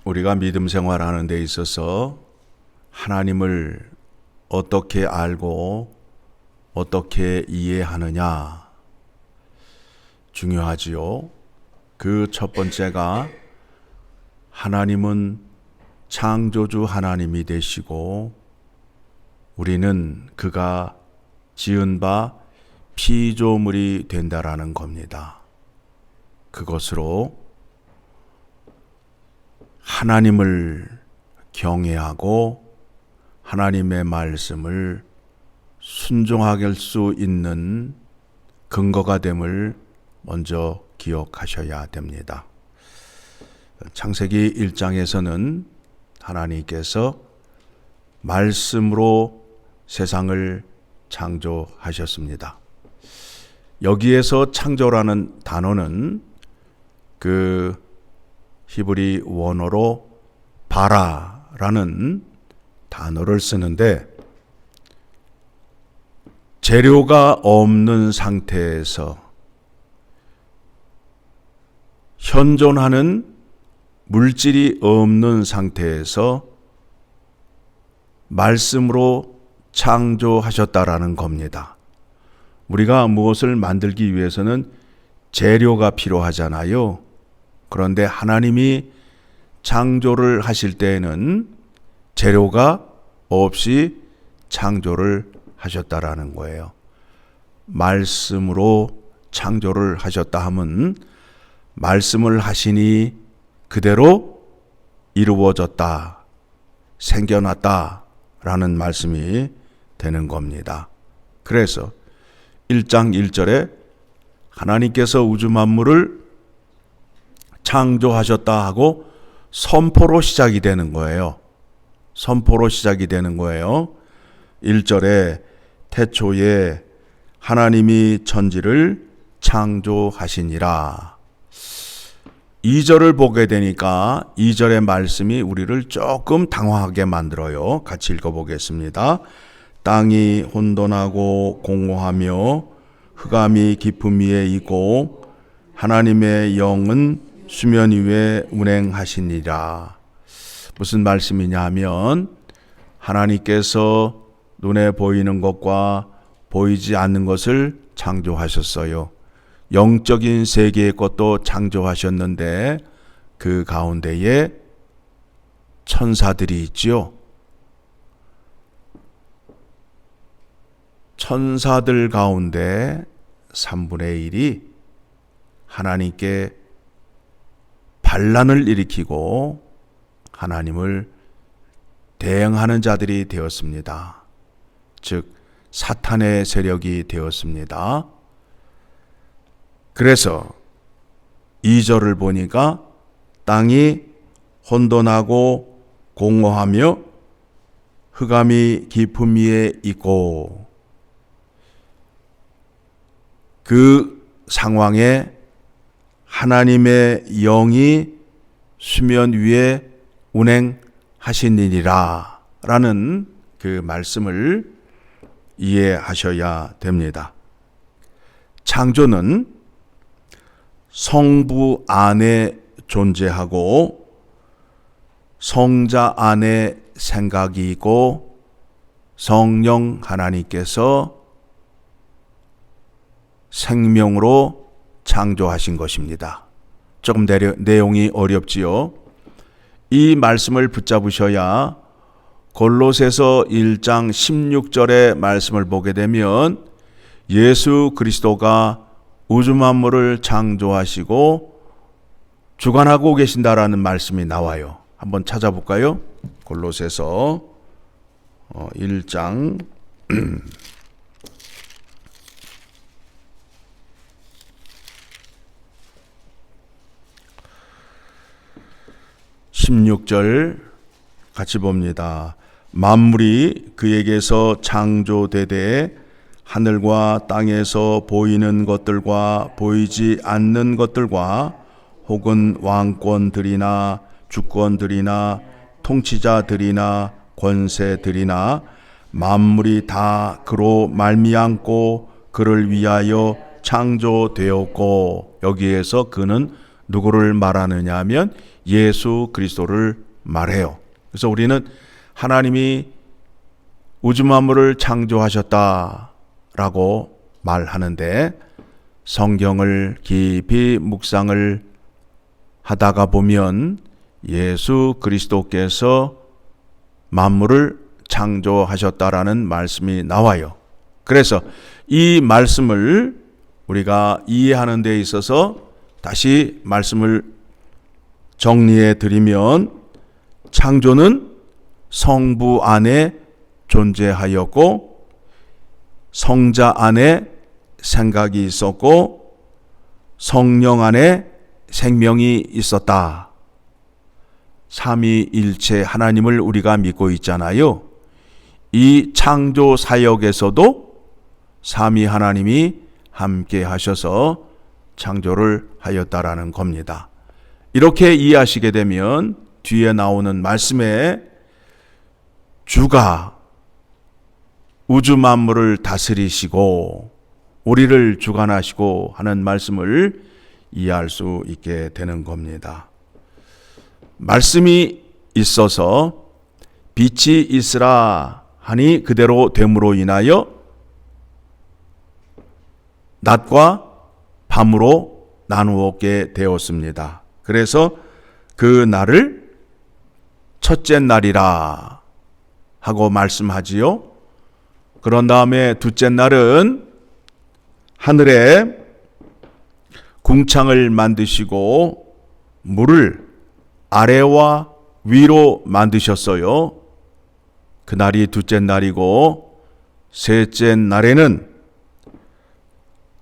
우리가 믿음 생활하는 데 있어서 하나님을 어떻게 알고 어떻게 이해하느냐 중요하지요. 그 첫 번째가 하나님은 창조주 하나님이 되시고 우리는 그가 지은 바 피조물이 된다라는 겁니다. 그것으로 하나님을 경외하고 하나님의 말씀을 순종하게 할 수 있는 근거가 됨을 먼저 기억하셔야 됩니다. 창세기 1장에서는 하나님께서 말씀으로 세상을 창조하셨습니다. 여기에서 창조라는 단어는 그 히브리 원어로 바라라는 단어를 쓰는데 재료가 없는 상태에서 현존하는 물질이 없는 상태에서 말씀으로 창조하셨다라는 겁니다. 우리가 무엇을 만들기 위해서는 재료가 필요하잖아요. 그런데 하나님이 창조를 하실 때에는 재료가 없이 창조를 하셨다라는 거예요. 말씀으로 창조를 하셨다 하면 말씀을 하시니 그대로 이루어졌다, 생겨났다라는 말씀이 되는 겁니다. 그래서 1장 1절에 하나님께서 우주 만물을 창조하셨다 하고 선포로 시작이 되는 거예요. 선포로 시작이 되는 거예요. 1절에 태초에 하나님이 천지를 창조하시니라. 2절을 보게 되니까 2절의 말씀이 우리를 조금 당황하게 만들어요. 같이 읽어보겠습니다. 땅이 혼돈하고 공허하며 흑암이 깊음 위에 있고 하나님의 영은 수면 위에 운행하시니라. 무슨 말씀이냐 하면 하나님께서 눈에 보이는 것과 보이지 않는 것을 창조하셨어요. 영적인 세계의 것도 창조하셨는데 그 가운데에 천사들이 있지요. 천사들 가운데 3분의 1이 하나님께 반란을 일으키고 하나님을 대항하는 자들이 되었습니다. 즉 사탄의 세력이 되었습니다. 그래서 2절을 보니까 땅이 혼돈하고 공허하며 흑암이 깊음 위에 있고 그 상황에 하나님의 영이 수면 위에 운행하시니라 라는 그 말씀을 이해하셔야 됩니다. 창조는 성부 안에 존재하고 성자 안에 생각이 있고 성령 하나님께서 생명으로 창조하신 것입니다. 조금 내용이 어렵지요. 이 말씀을 붙잡으셔야 골로새서 1장 16절의 말씀을 보게 되면 예수 그리스도가 우주 만물을 창조하시고 주관하고 계신다라는 말씀이 나와요. 한번 찾아볼까요? 골로새서 1장 16절 같이 봅니다. 만물이 그에게서 창조되되 하늘과 땅에서 보이는 것들과 보이지 않는 것들과 혹은 왕권들이나 주권들이나 통치자들이나 권세들이나 만물이 다 그로 말미암고 그를 위하여 창조되었고 여기에서 그는 누구를 말하느냐 하면 예수 그리스도를 말해요. 그래서 우리는 하나님이 우주 만물을 창조하셨다라고 말하는데, 성경을 깊이 묵상을 하다가 보면 예수 그리스도께서 만물을 창조하셨다라는 말씀이 나와요. 그래서 이 말씀을 우리가 이해하는 데 있어서 다시 말씀을 정리해 드리면, 창조는 성부 안에 존재하였고 성자 안에 생각이 있었고 성령 안에 생명이 있었다. 삼위일체 하나님을 우리가 믿고 있잖아요. 이 창조 사역에서도 삼위 하나님이 함께 하셔서 창조를 하였다라는 겁니다. 이렇게 이해하시게 되면 뒤에 나오는 말씀에 주가 우주 만물을 다스리시고 우리를 주관하시고 하는 말씀을 이해할 수 있게 되는 겁니다. 말씀이 있어서 빛이 있으라 하니 그대로 됨으로 인하여 낮과 밤으로 나누었게 되었습니다. 그래서 그 날을 첫째 날이라 하고 말씀하지요. 그런 다음에 둘째 날은 하늘에 궁창을 만드시고 물을 아래와 위로 만드셨어요. 그날이 둘째 날이고, 셋째 날에는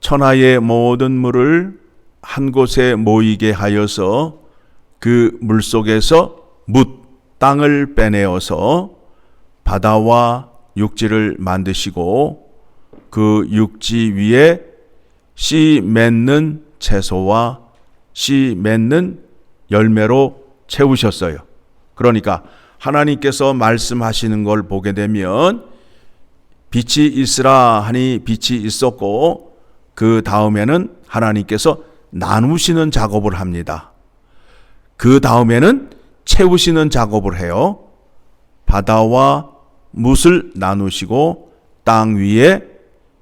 천하의 모든 물을 한 곳에 모이게 하여서 그 물 속에서 땅을 빼내어서 바다와 육지를 만드시고 그 육지 위에 씨 맺는 채소와 씨 맺는 열매로 채우셨어요. 그러니까 하나님께서 말씀하시는 걸 보게 되면 빛이 있으라 하니 빛이 있었고, 그 다음에는 하나님께서 나누시는 작업을 합니다. 그 다음에는 채우시는 작업을 해요. 바다와 뭇을 나누시고 땅 위에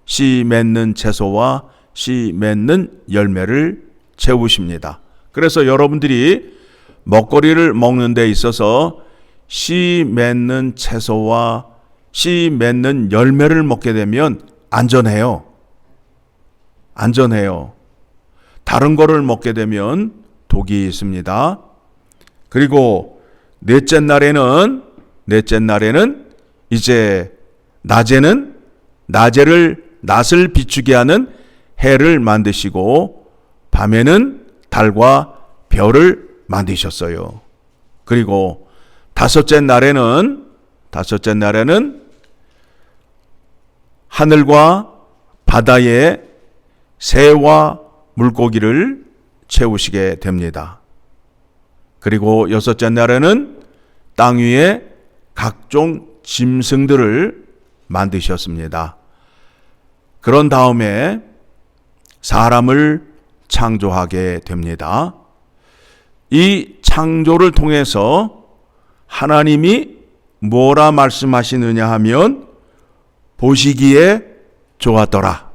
씨 맺는 채소와 씨 맺는 열매를 채우십니다. 그래서 여러분들이 먹거리를 먹는 데 있어서 씨 맺는 채소와 씨 맺는 열매를 먹게 되면 안전해요. 다른 거를 먹게 되면 독이 있습니다. 그리고 넷째 날에는 이제 낮을 비추게 하는 해를 만드시고 밤에는 달과 별을 만드셨어요. 그리고 다섯째 날에는 하늘과 바다에 새와 물고기를 채우시게 됩니다. 그리고 여섯째 날에는 땅 위에 각종 짐승들을 만드셨습니다. 그런 다음에 사람을 창조하게 됩니다. 이 창조를 통해서 하나님이 뭐라 말씀하시느냐 하면 보시기에 좋았더라.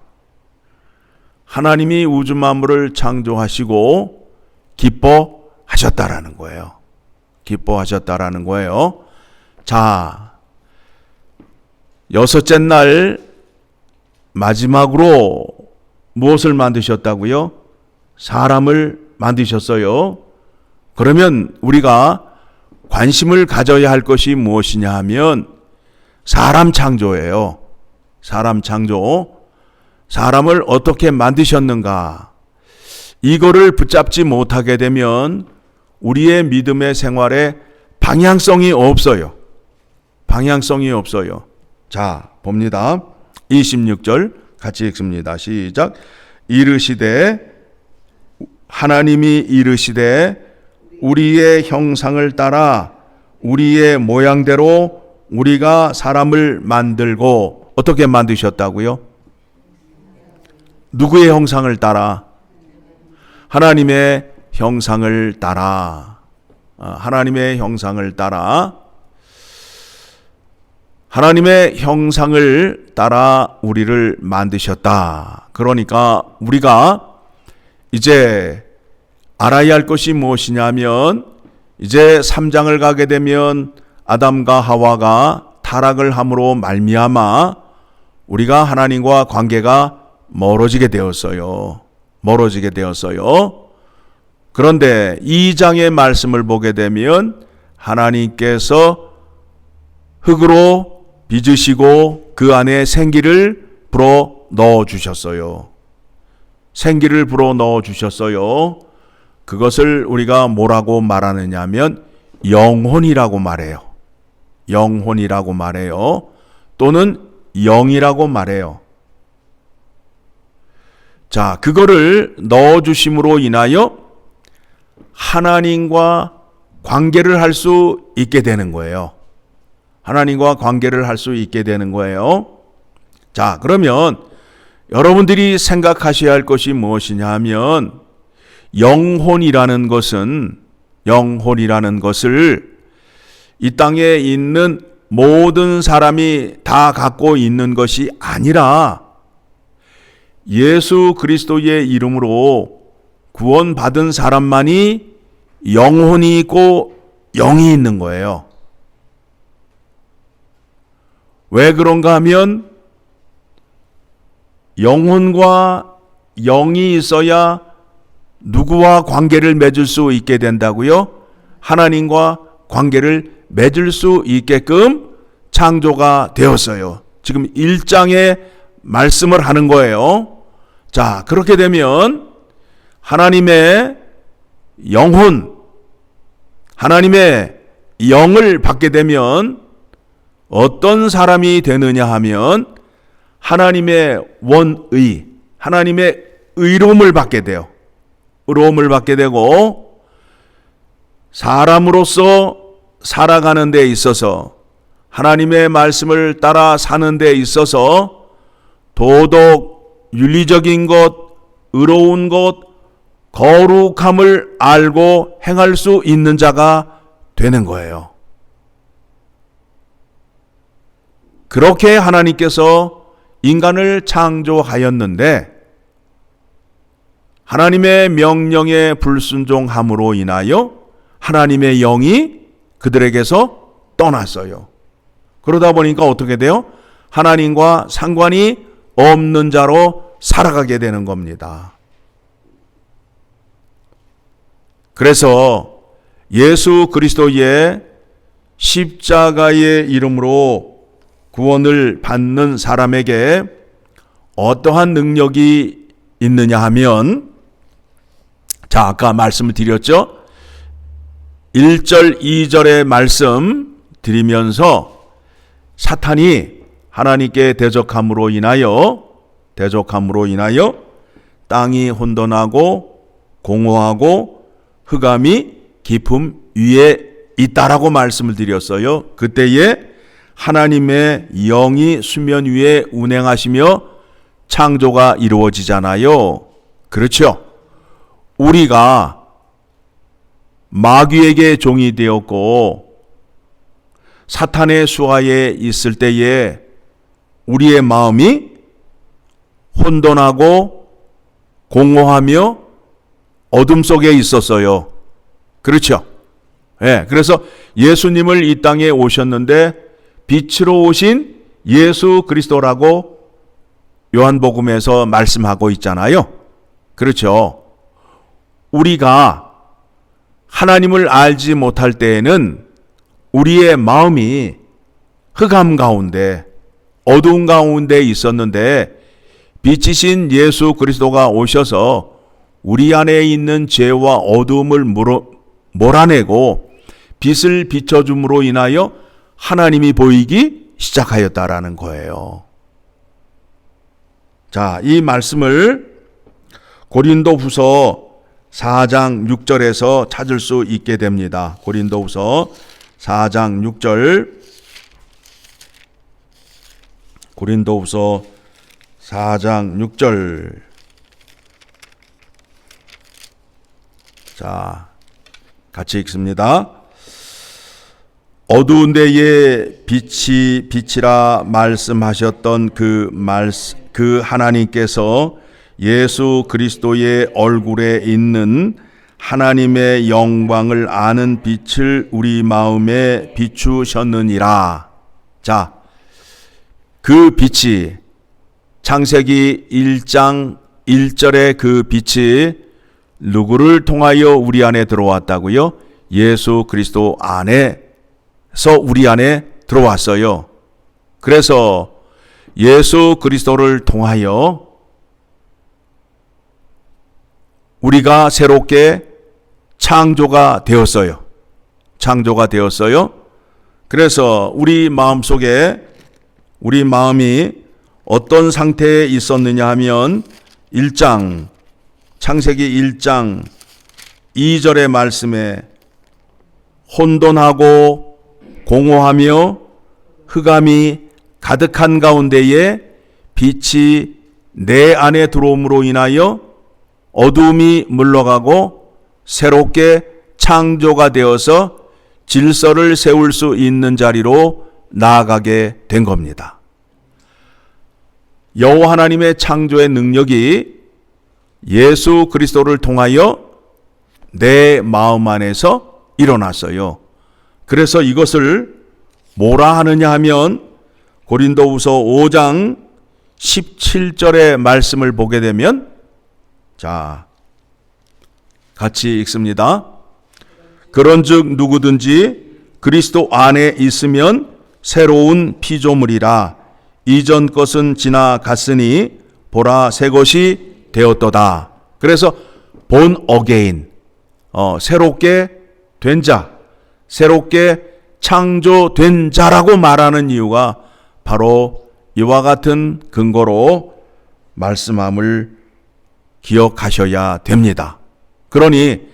하나님이 우주 만물을 창조하시고 기뻐하셨다라는 거예요. 자, 여섯째 날 마지막으로 무엇을 만드셨다고요? 사람을 만드셨어요. 그러면 우리가 관심을 가져야 할 것이 무엇이냐 하면 사람 창조예요. 사람 창조. 사람을 어떻게 만드셨는가? 이거를 붙잡지 못하게 되면 우리의 믿음의 생활에 방향성이 없어요. 자, 봅니다. 26절 같이 읽습니다. 시작. 하나님이 이르시되 우리의 형상을 따라 우리의 모양대로 우리가 사람을 만들고, 어떻게 만드셨다고요? 누구의 형상을 따라? 하나님의 형상을 따라, 하나님의 형상을 따라, 하나님의 형상을 따라 우리를 만드셨다. 그러니까 우리가 이제 알아야 할 것이 무엇이냐면, 이제 3장을 가게 되면 아담과 하와가 타락을 함으로 말미암아 우리가 하나님과 관계가 멀어지게 되었어요. 그런데 2장의 말씀을 보게 되면 하나님께서 흙으로 빚으시고 그 안에 생기를 불어 넣어 주셨어요. 그것을 우리가 뭐라고 말하느냐 하면 영혼이라고 말해요. 또는 영이라고 말해요. 자, 그거를 넣어주심으로 인하여 하나님과 관계를 할 수 있게 되는 거예요. 자, 그러면 여러분들이 생각하셔야 할 것이 무엇이냐 하면, 영혼이라는 것을 이 땅에 있는 모든 사람이 다 갖고 있는 것이 아니라 예수 그리스도의 이름으로 구원받은 사람만이 영혼이 있고 영이 있는 거예요. 왜 그런가 하면 영혼과 영이 있어야 누구와 관계를 맺을 수 있게 된다고요? 하나님과 관계를 맺을 수 있게끔 창조가 되었어요. 지금 1장에 말씀을 하는 거예요. 자, 그렇게 되면 하나님의 영혼, 하나님의 영을 받게 되면 어떤 사람이 되느냐 하면 하나님의 원의, 하나님의 의로움을 받게 돼요. 사람으로서 살아가는 데 있어서, 하나님의 말씀을 따라 사는 데 있어서 도덕, 윤리적인 것, 의로운 것, 거룩함을 알고 행할 수 있는 자가 되는 거예요. 그렇게 하나님께서 인간을 창조하였는데 하나님의 명령에 불순종함으로 인하여 하나님의 영이 그들에게서 떠났어요. 그러다 보니까 어떻게 돼요? 하나님과 상관이 없는 자로 살아가게 되는 겁니다. 그래서 예수 그리스도의 십자가의 이름으로 구원을 받는 사람에게 어떠한 능력이 있느냐 하면, 자, 아까 말씀을 드렸죠? 1절, 2절의 말씀 드리면서 사탄이 하나님께 대적함으로 인하여 땅이 혼돈하고 공허하고 흑암이 깊음 위에 있다라고 말씀을 드렸어요. 그때에 하나님의 영이 수면 위에 운행하시며 창조가 이루어지잖아요. 그렇죠? 우리가 마귀에게 종이 되었고 사탄의 수하에 있을 때에 우리의 마음이 혼돈하고 공허하며 어둠 속에 있었어요. 그렇죠? 예, 그래서 예수님을 이 땅에 오셨는데 빛으로 오신 예수 그리스도라고 요한복음에서 말씀하고 있잖아요. 그렇죠? 우리가 하나님을 알지 못할 때에는 우리의 마음이 흑암 가운데, 어두운 가운데 있었는데 빛이신 예수 그리스도가 오셔서 우리 안에 있는 죄와 어두움을 몰아내고 빛을 비춰줌으로 인하여 하나님이 보이기 시작하였다라는 거예요. 자, 이 말씀을 고린도후서 4장 6절에서 찾을 수 있게 됩니다. 고린도후서 4장 6절. 고린도후서 4장 6절. 자, 같이 읽습니다. 어두운 데에 빛이라 말씀하셨던 그 하나님께서 예수 그리스도의 얼굴에 있는 하나님의 영광을 아는 빛을 우리 마음에 비추셨느니라. 자, 그 빛이 창세기 1장 1절의 그 빛이 누구를 통하여 우리 안에 들어왔다고요? 예수 그리스도 안에서 우리 안에 들어왔어요. 그래서 예수 그리스도를 통하여 우리가 새롭게 창조가 되었어요. 창조가 되었어요. 그래서 우리 마음속에 우리 마음이 어떤 상태에 있었느냐 하면 창세기 1장 2절의 말씀에 혼돈하고 공허하며 흑암이 가득한 가운데에 빛이 내 안에 들어옴으로 인하여 어둠이 물러가고 새롭게 창조가 되어서 질서를 세울 수 있는 자리로 나아가게 된 겁니다. 여호와 하나님의 창조의 능력이 예수 그리스도를 통하여 내 마음 안에서 일어났어요. 그래서 이것을 뭐라 하느냐 하면 고린도후서 5장 17절의 말씀을 보게 되면, 자, 같이 읽습니다. 그런즉 누구든지 그리스도 안에 있으면 새로운 피조물이라. 이전 것은 지나갔으니 보라 새 것이 되었도다. 그래서 본 어게인, 새롭게 된 자, 새롭게 창조된 자라고 말하는 이유가 바로 이와 같은 근거로 말씀함을 기억하셔야 됩니다. 그러니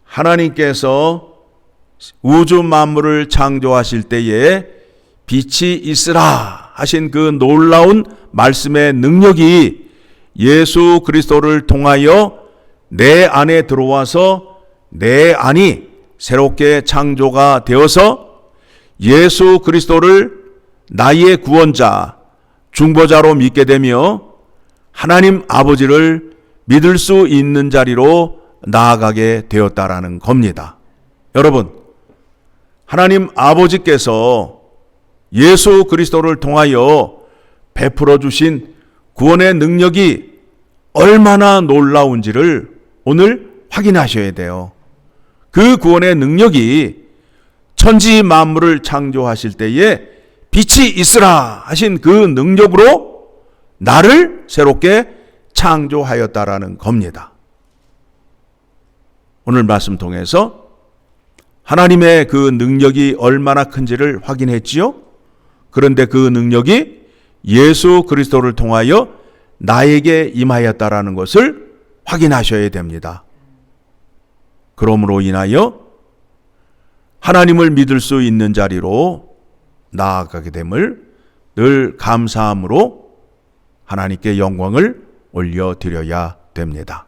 하나님께서 우주 만물을 창조하실 때에 빛이 있으라 하신 그 놀라운 말씀의 능력이 예수 그리스도를 통하여 내 안에 들어와서 내 안이 새롭게 창조가 되어서 예수 그리스도를 나의 구원자, 중보자로 믿게 되며 하나님 아버지를 믿을 수 있는 자리로 나아가게 되었다라는 겁니다. 여러분, 하나님 아버지께서 예수 그리스도를 통하여 베풀어 주신 구원의 능력이 얼마나 놀라운지를 오늘 확인하셔야 돼요. 그 구원의 능력이 천지 만물을 창조하실 때에 빛이 있으라 하신 그 능력으로 나를 새롭게 창조하였다라는 겁니다. 오늘 말씀 통해서 하나님의 그 능력이 얼마나 큰지를 확인했지요. 그런데 그 능력이 예수 그리스도를 통하여 나에게 임하였다라는 것을 확인하셔야 됩니다. 그러므로 인하여 하나님을 믿을 수 있는 자리로 나아가게 됨을 늘 감사함으로 하나님께 영광을 올려드려야 됩니다.